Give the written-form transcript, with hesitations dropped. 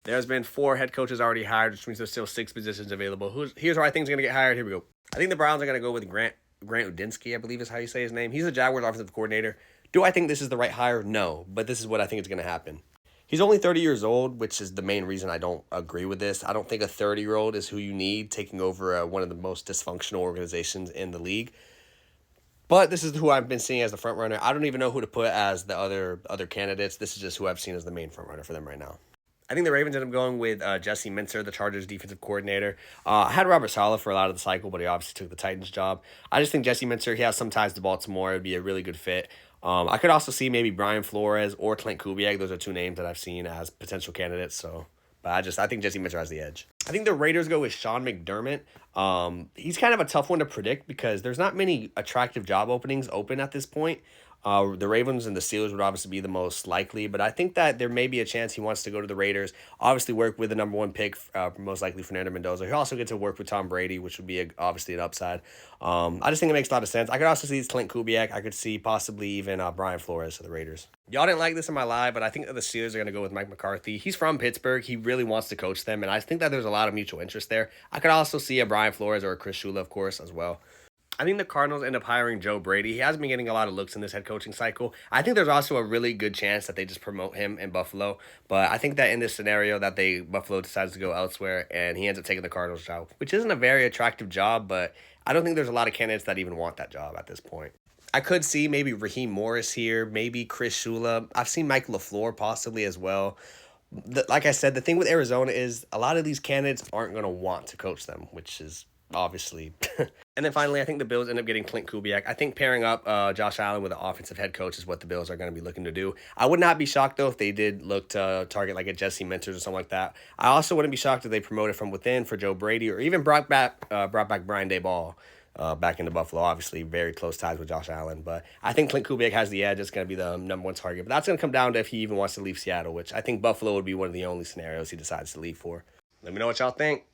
There's been 4 head coaches already hired, which means there's still 6 positions available. Here's who I think is going to get hired. Here we go. I think the Browns are going to go with Grant Udinsky, I believe is how you say his name. He's the Jaguars offensive coordinator. Do I think this is the right hire? No, but this is what I think is going to happen. He's only 30 years old, which is the main reason I don't agree with this. I don't think a 30-year-old is who you need taking over one of the most dysfunctional organizations in the league. But this is who I've been seeing as the front runner. I don't even know who to put as the other candidates. This is just who I've seen as the main front runner for them right now. I think the Ravens ended up going with Jesse Minter, the Chargers defensive coordinator. I had Robert Saleh for a lot of the cycle, but he obviously took the Titans job. I just think Jesse Minter, he has some ties to Baltimore. It would be a really good fit. I could also see maybe Brian Flores or Clint Kubiak. Those are 2 names that I've seen as potential candidates. But I think Jesse Minter has the edge. I think the Raiders go with Sean McDermott. He's kind of a tough one to predict because there's not many attractive job openings open at this point. The Ravens and the Steelers would obviously be the most likely, but I think that there may be a chance he wants to go to the Raiders, obviously work with the number 1 pick, most likely Fernando Mendoza. He'll also get to work with Tom Brady, which would be obviously an upside. I just think it makes a lot of sense. I could also see Clint Kubiak. I could see possibly even Brian Flores for the Raiders. Y'all didn't like this in my live, but I think that the Steelers are going to go with Mike McCarthy. He's from Pittsburgh. He really wants to coach them, and I think that there's a lot of mutual interest there. I could also see a Brian Flores or a Chris Shula, of course, as well. I think the Cardinals end up hiring Joe Brady. He hasn't been getting a lot of looks in this head coaching cycle. I think there's also a really good chance that they just promote him in Buffalo. But I think that in this scenario that Buffalo decides to go elsewhere and he ends up taking the Cardinals job, which isn't a very attractive job, but I don't think there's a lot of candidates that even want that job at this point. I could see maybe Raheem Morris here, maybe Chris Shula. I've seen Mike LaFleur possibly as well. Like I said, the thing with Arizona is a lot of these candidates aren't going to want to coach them, which is obviously. And then finally, I think the Bills end up getting Clint Kubiak. I think pairing up Josh Allen with an offensive head coach is what the Bills are going to be looking to do. I would not be shocked, though, if they did look to target like a Jesse Minter or something like that. I also wouldn't be shocked if they promoted from within for Joe Brady or even brought back Brian Daboll back into Buffalo. Obviously, very close ties with Josh Allen. But I think Clint Kubiak has the edge. It's going to be the number 1 target. But that's going to come down to if he even wants to leave Seattle, which I think Buffalo would be one of the only scenarios he decides to leave for. Let me know what y'all think.